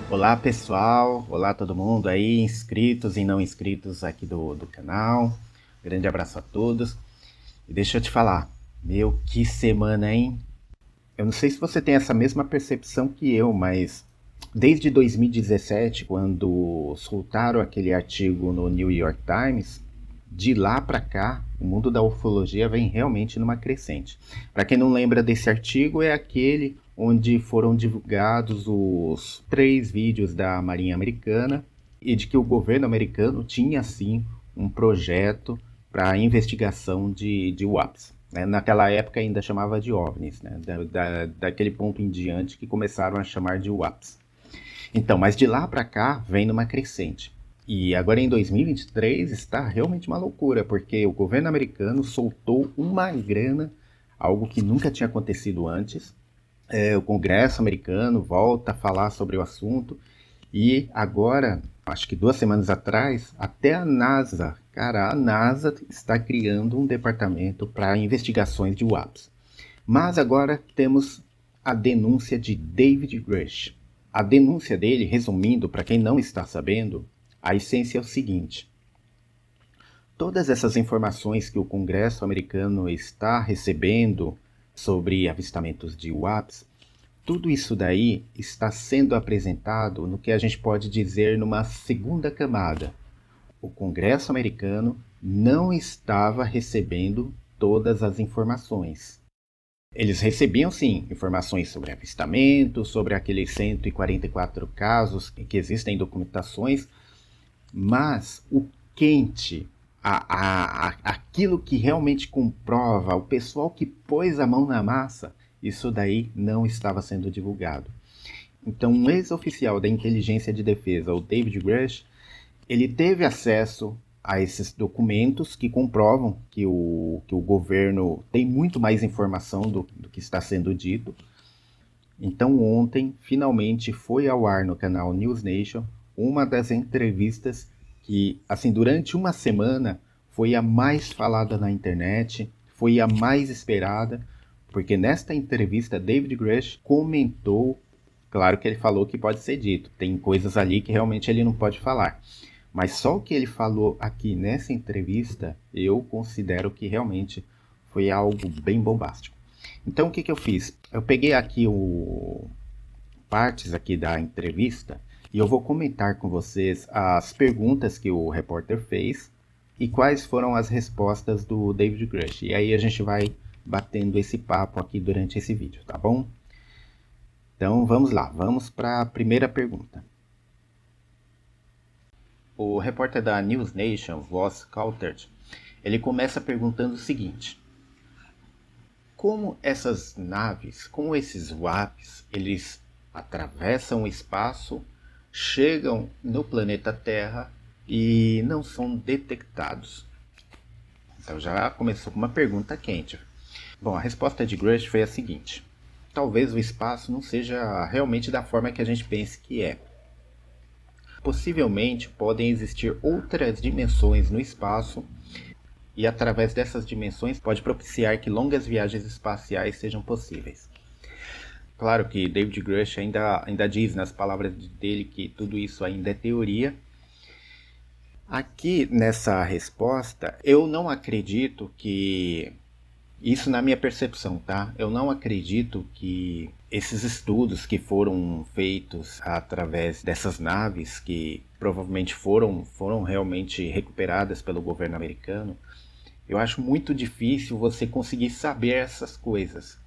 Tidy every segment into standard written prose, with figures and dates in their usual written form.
Olá pessoal, olá todo mundo aí, inscritos e não inscritos aqui do canal. Grande abraço a todos. E deixa eu te falar, meu, que semana, hein? Eu não sei se você tem essa mesma percepção que eu, mas desde 2017, quando soltaram aquele artigo no New York Times, de lá para cá, o mundo da ufologia vem realmente numa crescente. Para quem não lembra desse artigo, é aquele onde foram divulgados os 3 vídeos da Marinha Americana e de que o governo americano tinha sim um projeto para investigação de UAPs. Né? Naquela época ainda chamava de OVNIs, né? Daquele ponto em diante que começaram a chamar de UAPs. Então, mas de lá para cá vem numa crescente. E agora em 2023 está realmente uma loucura, porque o governo americano soltou uma grana, algo que nunca tinha acontecido antes. O Congresso americano volta a falar sobre o assunto. E agora, acho que 2 semanas atrás, até a NASA, cara, a NASA está criando um departamento para investigações de UAPs. Mas agora temos a denúncia de David Grush. A denúncia dele, resumindo, para quem não está sabendo, a essência é o seguinte: todas essas informações que o Congresso americano está recebendo sobre avistamentos de UAPs, tudo isso daí está sendo apresentado no que a gente pode dizer numa segunda camada. O Congresso americano não estava recebendo todas as informações. Eles recebiam, sim, informações sobre avistamento, sobre aqueles 144 casos que existem documentações, mas o quente, aquilo que realmente comprova, o pessoal que pôs a mão na massa, isso daí não estava sendo divulgado. Então, um ex-oficial da inteligência de defesa, o David Grush, ele teve acesso a esses documentos que comprovam que o governo tem muito mais informação do que está sendo dito. Então ontem, finalmente, foi ao ar no canal News Nation uma das entrevistas que, assim, durante uma semana, foi a mais falada na internet, foi a mais esperada, porque nesta entrevista David Grush comentou, claro que ele falou que pode ser dito, tem coisas ali que realmente ele não pode falar, mas só o que ele falou aqui nessa entrevista, eu considero que realmente foi algo bem bombástico. Então o que eu fiz? Eu peguei aqui partes aqui da entrevista e eu vou comentar com vocês as perguntas que o repórter fez e quais foram as respostas do David Grush. E aí a gente vai batendo esse papo aqui durante esse vídeo, tá bom? Então vamos lá, vamos para a primeira pergunta. O repórter da News Nation, Voss Coulthard, ele começa perguntando o seguinte: como essas naves, como esses WAPs, eles atravessam o espaço, chegam no planeta Terra e não são detectados? Então já começou com uma pergunta quente. Bom, a resposta de Grush foi a seguinte: talvez o espaço não seja realmente da forma que a gente pensa que é. Possivelmente podem existir outras dimensões no espaço e através dessas dimensões pode propiciar que longas viagens espaciais sejam possíveis. Claro que David Grush ainda diz nas palavras dele que tudo isso ainda é teoria. Aqui nessa resposta, eu não acredito que, isso na minha percepção, tá? Eu não acredito que esses estudos que foram feitos através dessas naves, que provavelmente foram realmente recuperadas pelo governo americano, eu acho muito difícil você conseguir saber essas coisas.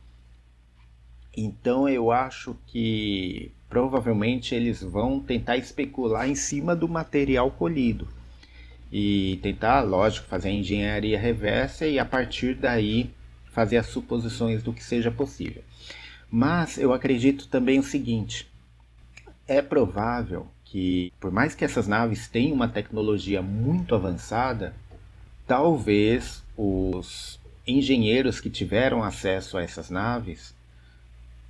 Então eu acho que provavelmente eles vão tentar especular em cima do material colhido e tentar, lógico, fazer a engenharia reversa e a partir daí fazer as suposições do que seja possível. Mas eu acredito também o seguinte: é provável que, por mais que essas naves tenham uma tecnologia muito avançada, talvez os engenheiros que tiveram acesso a essas naves,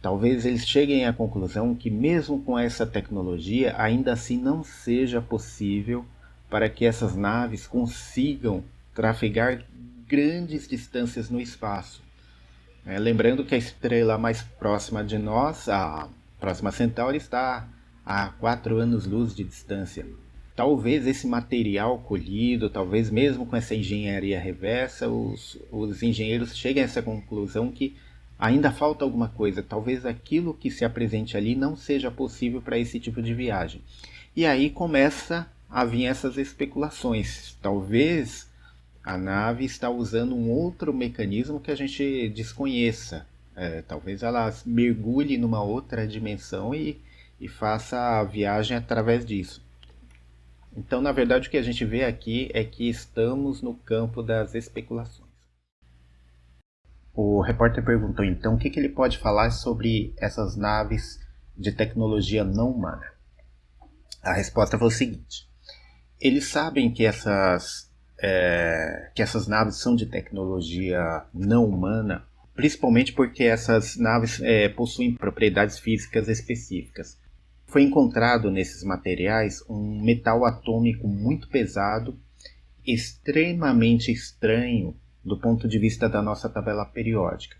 talvez eles cheguem à conclusão que mesmo com essa tecnologia, ainda assim não seja possível para que essas naves consigam trafegar grandes distâncias no espaço. Lembrando que a estrela mais próxima de nós, a Próxima Centauri, está a 4 anos-luz de distância. Talvez esse material colhido, talvez mesmo com essa engenharia reversa, os engenheiros cheguem a essa conclusão que ainda falta alguma coisa. Talvez aquilo que se apresente ali não seja possível para esse tipo de viagem. E aí começa a vir essas especulações. Talvez a nave está usando um outro mecanismo que a gente desconheça. Talvez ela mergulhe numa outra dimensão e faça a viagem através disso. Então, na verdade, o que a gente vê aqui é que estamos no campo das especulações. O repórter perguntou então o que ele pode falar sobre essas naves de tecnologia não humana. A resposta foi o seguinte: eles sabem que essas naves são de tecnologia não humana, principalmente porque essas naves possuem propriedades físicas específicas. Foi encontrado nesses materiais um metal atômico muito pesado, extremamente estranho do ponto de vista da nossa tabela periódica.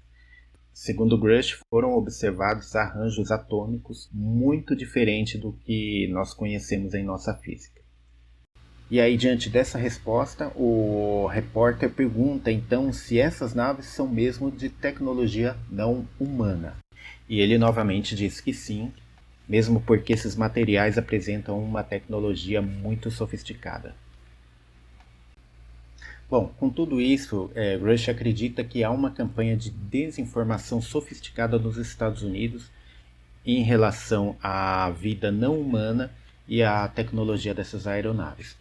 Segundo Grush, foram observados arranjos atômicos muito diferentes do que nós conhecemos em nossa física. E aí, diante dessa resposta, o repórter pergunta então se essas naves são mesmo de tecnologia não humana. E ele novamente diz que sim, mesmo porque esses materiais apresentam uma tecnologia muito sofisticada. Bom, com tudo isso, Rush acredita que há uma campanha de desinformação sofisticada nos Estados Unidos em relação à vida não humana e à tecnologia dessas aeronaves.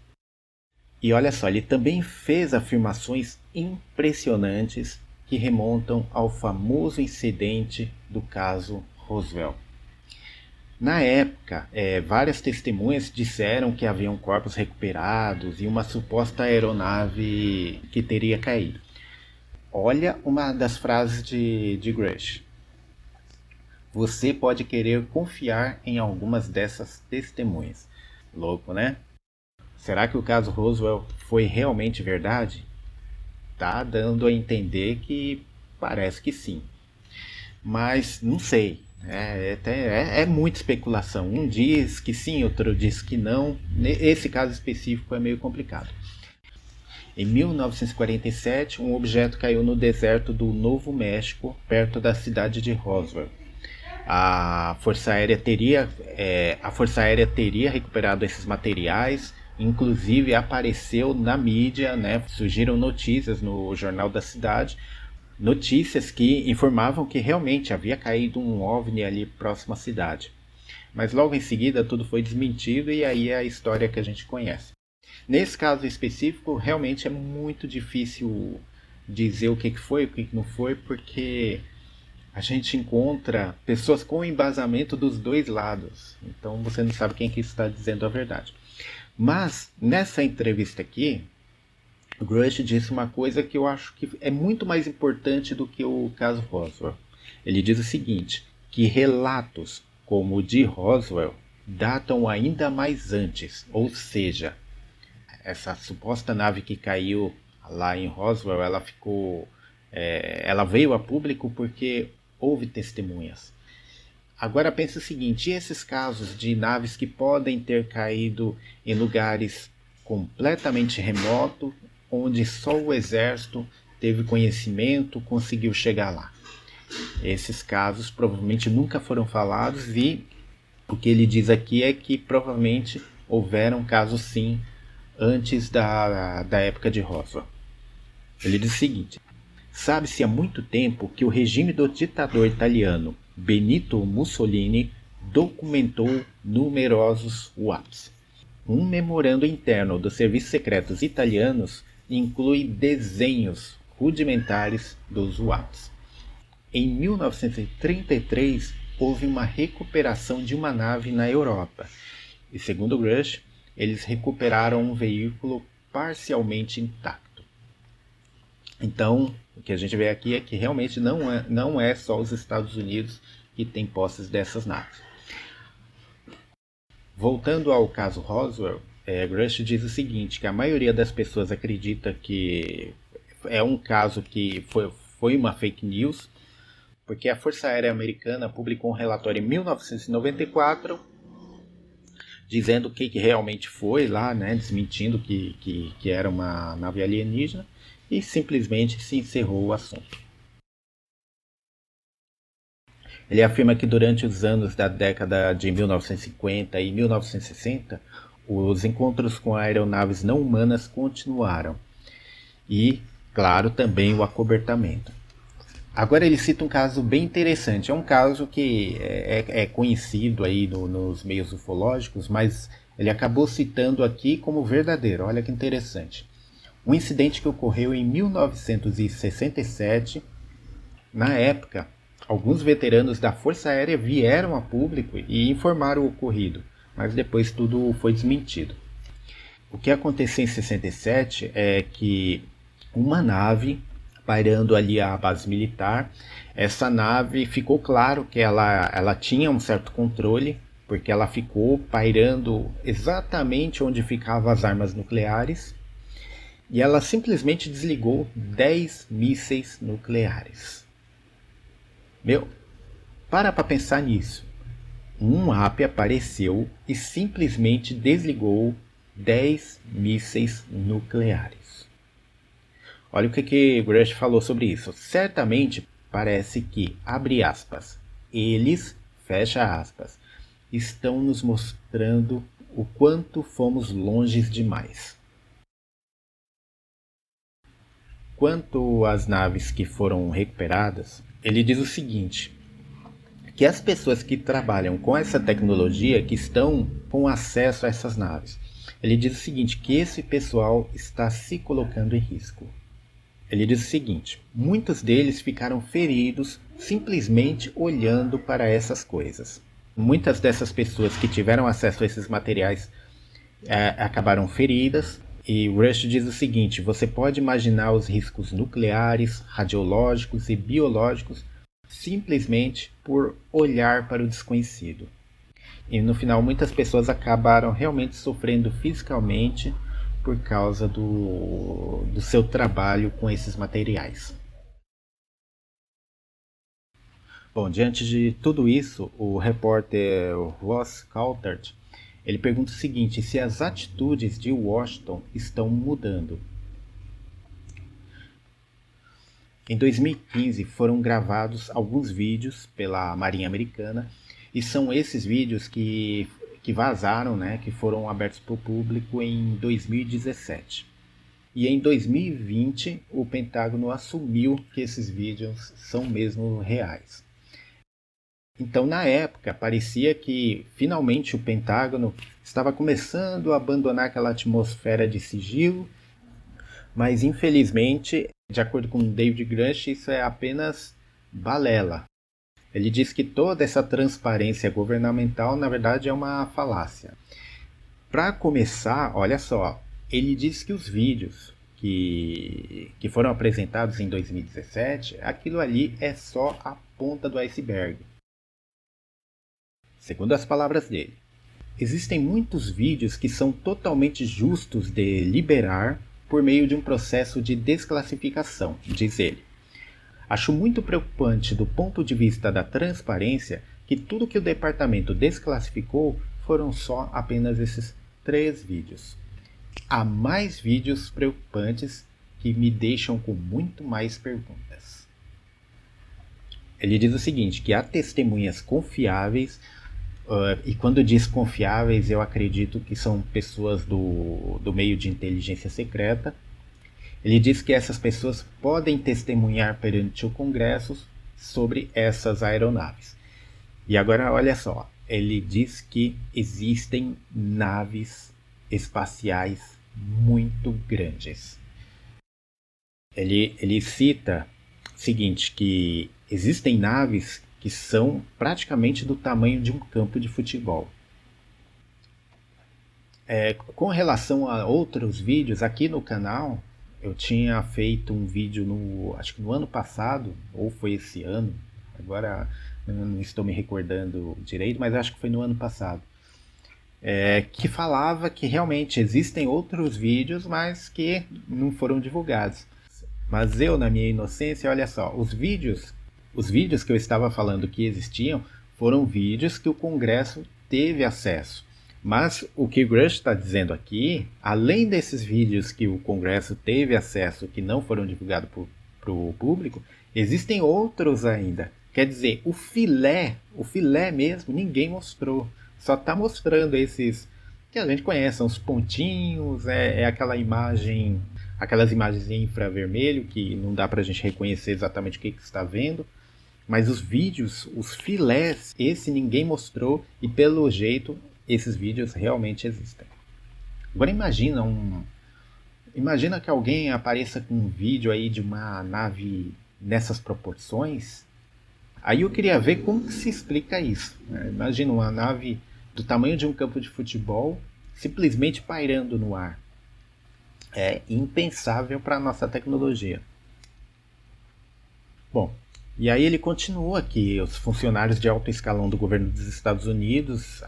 E olha só, ele também fez afirmações impressionantes que remontam ao famoso incidente do caso Roswell. Na época, várias testemunhas disseram que haviam corpos recuperados e uma suposta aeronave que teria caído. Olha uma das frases de Grush: você pode querer confiar em algumas dessas testemunhas. Louco, né? Será que o caso Roswell foi realmente verdade? Tá dando a entender que parece que sim. Mas não sei. É muita especulação. Um diz que sim, outro diz que não. Esse caso específico é meio complicado. Em 1947, um objeto caiu no deserto do Novo México, perto da cidade de Roswell. A Força Aérea teria recuperado esses materiais, inclusive apareceu na mídia, né? Surgiram notícias no jornal da cidade, notícias que informavam que realmente havia caído um OVNI ali próximo à cidade. Mas logo em seguida tudo foi desmentido e aí é a história que a gente conhece. Nesse caso específico, realmente é muito difícil dizer o que foi e o que não foi, porque a gente encontra pessoas com embasamento dos dois lados. Então você não sabe quem que está dizendo a verdade. Mas nessa entrevista aqui, o Grush disse uma coisa que eu acho que é muito mais importante do que o caso Roswell. Ele diz o seguinte, que relatos como o de Roswell datam ainda mais antes, ou seja, essa suposta nave que caiu lá em Roswell, ela veio a público porque houve testemunhas. Agora pense o seguinte, e esses casos de naves que podem ter caído em lugares completamente remotos, onde só o exército teve conhecimento, conseguiu chegar lá. Esses casos provavelmente nunca foram falados e o que ele diz aqui é que provavelmente houveram casos sim antes da época de Roswell. Ele diz o seguinte: sabe-se há muito tempo que o regime do ditador italiano Benito Mussolini documentou numerosos UAPs. Um memorando interno dos serviços secretos italianos inclui desenhos rudimentares dos UAPs. Em 1933, houve uma recuperação de uma nave na Europa, e segundo Grush, eles recuperaram um veículo parcialmente intacto. Então, o que a gente vê aqui é que realmente não é só os Estados Unidos que têm posses dessas naves. Voltando ao caso Roswell, Grush diz o seguinte, que a maioria das pessoas acredita que é um caso que foi uma fake news, porque a Força Aérea Americana publicou um relatório em 1994 dizendo o que realmente foi lá, né, desmentindo que era uma nave alienígena, e simplesmente se encerrou o assunto. Ele afirma que durante os anos da década de 1950 e 1960, os encontros com aeronaves não humanas continuaram. E, claro, também o acobertamento. Agora ele cita um caso bem interessante. É um caso que é conhecido aí nos meios ufológicos, mas ele acabou citando aqui como verdadeiro. Olha que interessante. Um incidente que ocorreu em 1967. Na época, alguns veteranos da Força Aérea vieram a público e informaram o ocorrido, mas depois tudo foi desmentido. O que aconteceu em 67 é que uma nave pairando ali a base militar, essa nave ficou claro que ela tinha um certo controle, porque ela ficou pairando exatamente onde ficavam as armas nucleares, e ela simplesmente desligou 10 mísseis nucleares. Para pensar nisso. Um app apareceu e simplesmente desligou 10 mísseis nucleares. Olha o que Grush falou sobre isso. Certamente parece que, abre aspas, eles, fecha aspas, estão nos mostrando o quanto fomos longe demais. Quanto às naves que foram recuperadas, ele diz o seguinte, que as pessoas que trabalham com essa tecnologia, que estão com acesso a essas naves, ele diz o seguinte, que esse pessoal está se colocando em risco. Ele diz o seguinte, muitos deles ficaram feridos simplesmente olhando para essas coisas. Muitas dessas pessoas que tiveram acesso a esses materiais acabaram feridas. E Rush diz o seguinte, você pode imaginar os riscos nucleares, radiológicos e biológicos simplesmente por olhar para o desconhecido. E no final muitas pessoas acabaram realmente sofrendo fisicamente por causa do seu trabalho com esses materiais. Bom, diante de tudo isso, o repórter Ross Coulthard, ele pergunta o seguinte, se as atitudes de Washington estão mudando. Em 2015 foram gravados alguns vídeos pela Marinha Americana e são esses vídeos que vazaram, né, que foram abertos para o público em 2017. E em 2020 o Pentágono assumiu que esses vídeos são mesmo reais. Então, na época, parecia que finalmente o Pentágono estava começando a abandonar aquela atmosfera de sigilo, mas infelizmente, de acordo com David Grush, isso é apenas balela. Ele diz que toda essa transparência governamental, na verdade, é uma falácia. Para começar, olha só, ele diz que os vídeos que foram apresentados em 2017, aquilo ali é só a ponta do iceberg. Segundo as palavras dele, existem muitos vídeos que são totalmente justos de liberar por meio de um processo de desclassificação, diz ele. Acho muito preocupante do ponto de vista da transparência que tudo que o departamento desclassificou foram só apenas esses 3 vídeos. Há mais vídeos preocupantes que me deixam com muito mais perguntas. Ele diz o seguinte, que há testemunhas confiáveis, e quando diz confiáveis eu acredito que são pessoas do meio de inteligência secreta. Ele diz que essas pessoas podem testemunhar perante o Congresso sobre essas aeronaves. E agora olha só, ele diz que existem naves espaciais muito grandes. Ele cita o seguinte, que existem naves que são praticamente do tamanho de um campo de futebol. Com relação a outros vídeos, aqui no canal, eu tinha feito um vídeo acho que no ano passado, ou foi esse ano, agora não estou me recordando direito, mas acho que foi no ano passado, que falava que realmente existem outros vídeos, mas que não foram divulgados. Mas eu, na minha inocência, olha só, os vídeos que eu estava falando que existiam foram vídeos que o Congresso teve acesso, Mas o que Grush está dizendo aqui, além desses vídeos que o Congresso teve acesso que não foram divulgados para o público, existem outros ainda. Quer dizer, o filé mesmo, ninguém mostrou. Só está mostrando esses que a gente conhece, são os pontinhos, aquela imagem, aquelas imagens em infravermelho que não dá para a gente reconhecer exatamente o que está vendo. Mas os vídeos, os filés, esse ninguém mostrou e pelo jeito esses vídeos realmente existem. Agora imagina que alguém apareça com um vídeo aí de uma nave nessas proporções. Aí eu queria ver como que se explica isso. Imagina uma nave do tamanho de um campo de futebol simplesmente pairando no ar. É impensável para a nossa tecnologia. Bom, e aí ele continuou aqui, os funcionários de alto escalão do governo dos Estados Unidos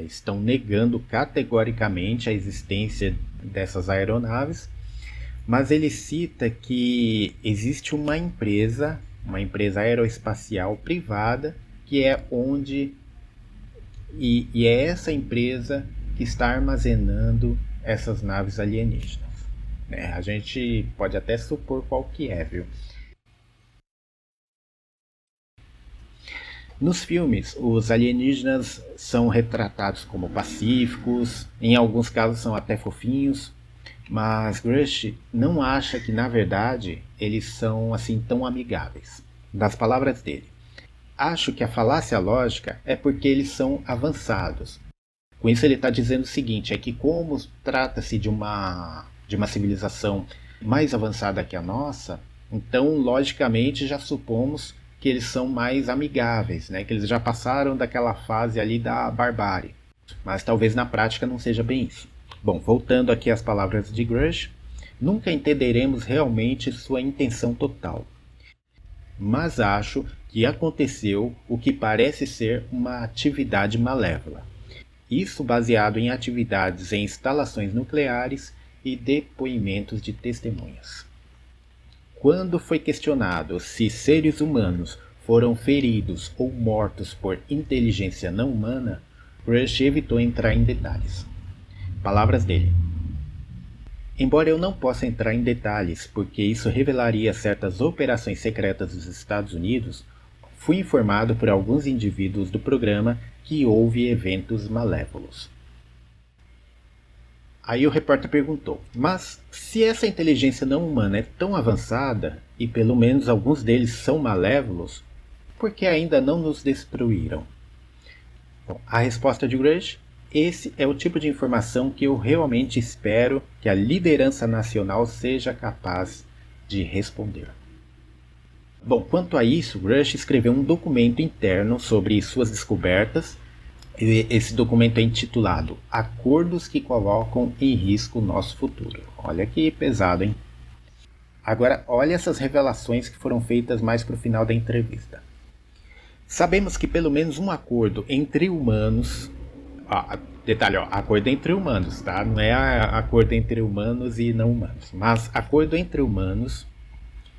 estão negando categoricamente a existência dessas aeronaves, mas ele cita que existe uma empresa aeroespacial privada, que é onde, e é essa empresa que está armazenando essas naves alienígenas. A gente pode até supor qual que é, viu? Nos filmes, os alienígenas são retratados como pacíficos, em alguns casos são até fofinhos, mas Grush não acha que, na verdade, eles são assim tão amigáveis. Das palavras dele, acho que a falácia lógica é porque eles são avançados. Com isso ele está dizendo o seguinte, é que como trata-se de uma civilização mais avançada que a nossa, então logicamente já supomos que eles são mais amigáveis, né? Que eles já passaram daquela fase ali da barbárie. Mas talvez na prática não seja bem isso. Bom, voltando aqui às palavras de Grush, nunca entenderemos realmente sua intenção total. Mas acho que aconteceu o que parece ser uma atividade malévola. Isso baseado em atividades em instalações nucleares e depoimentos de testemunhas. Quando foi questionado se seres humanos foram feridos ou mortos por inteligência não humana, Grush evitou entrar em detalhes. Palavras dele. Embora eu não possa entrar em detalhes porque isso revelaria certas operações secretas dos Estados Unidos, fui informado por alguns indivíduos do programa que houve eventos malévolos. Aí o repórter perguntou, mas se essa inteligência não humana é tão avançada, e pelo menos alguns deles são malévolos, por que ainda não nos destruíram? Bom, a resposta de Grush, esse é o tipo de informação que eu realmente espero que a liderança nacional seja capaz de responder. Bom, quanto a isso, Grush escreveu um documento interno sobre suas descobertas. Esse documento é intitulado Acordos que colocam em risco o nosso futuro. Olha que pesado, hein? Agora, olha essas revelações que foram feitas mais para o final da entrevista. Sabemos que pelo menos um acordo entre humanos... detalhe, acordo entre humanos, tá? Não é acordo entre humanos e não humanos. Mas acordo entre humanos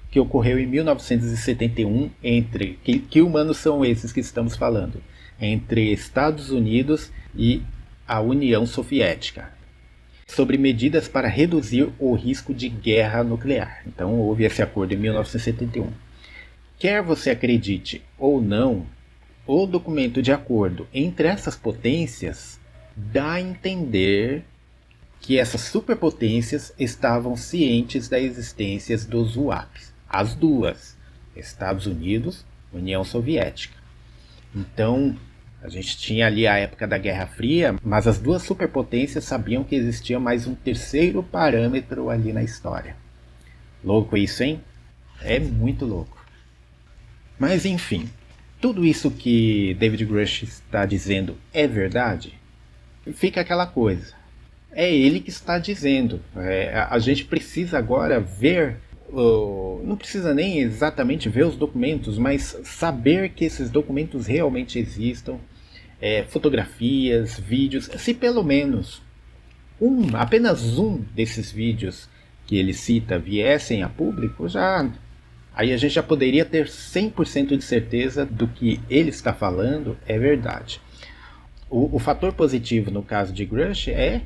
que ocorreu em 1971 entre... Que humanos são esses que estamos falando? Entre Estados Unidos e a União Soviética, sobre medidas para reduzir o risco de guerra nuclear. Então houve esse acordo em 1971. Quer você acredite ou não, o documento de acordo entre essas potências dá a entender que essas superpotências estavam cientes da existência dos UAPs. As duas, Estados Unidos e União Soviética. Então, a gente tinha ali a época da Guerra Fria, mas as duas superpotências sabiam que existia mais um terceiro parâmetro ali na história. Louco isso, hein? É muito louco. Mas enfim, tudo isso que David Grush está dizendo é verdade? Fica aquela coisa. É ele que está dizendo. A gente precisa agora ver... não precisa nem exatamente ver os documentos, mas saber que esses documentos realmente existam, fotografias, vídeos, se pelo menos apenas um desses vídeos que ele cita viessem a público, aí a gente já poderia ter 100% de certeza do que ele está falando é verdade. O fator positivo no caso de Grush é,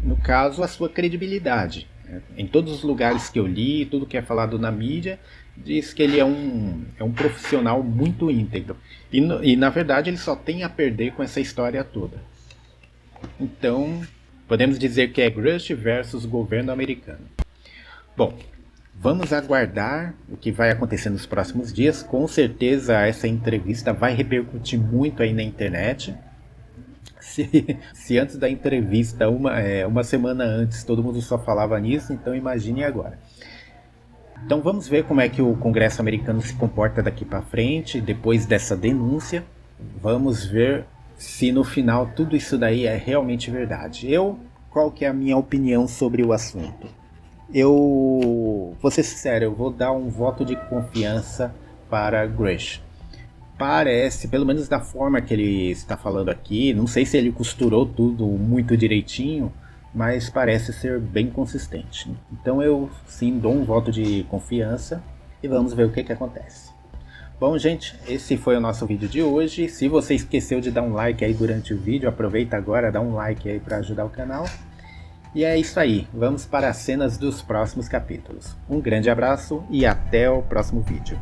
no caso, a sua credibilidade. Em todos os lugares que eu li, tudo que é falado na mídia, diz que ele é um profissional muito íntegro. E na verdade ele só tem a perder com essa história toda. Então, podemos dizer que é Grush versus governo americano. Bom, vamos aguardar o que vai acontecer nos próximos dias. Com certeza essa entrevista vai repercutir muito aí na internet. Se antes da entrevista, uma semana antes, todo mundo só falava nisso, então imagine agora. Então vamos ver como é que o Congresso americano se comporta daqui para frente, depois dessa denúncia. Vamos ver se no final tudo isso daí é realmente verdade. Qual que é a minha opinião sobre o assunto? Vou ser sincero, eu vou dar um voto de confiança para Grush. Parece, pelo menos da forma que ele está falando aqui, não sei se ele costurou tudo muito direitinho, mas parece ser bem consistente. Então eu sim dou um voto de confiança e vamos ver o que acontece. Bom, gente, esse foi o nosso vídeo de hoje. Se você esqueceu de dar um like aí durante o vídeo, aproveita agora, dá um like aí para ajudar o canal. E é isso aí, vamos para as cenas dos próximos capítulos. Um grande abraço e até o próximo vídeo.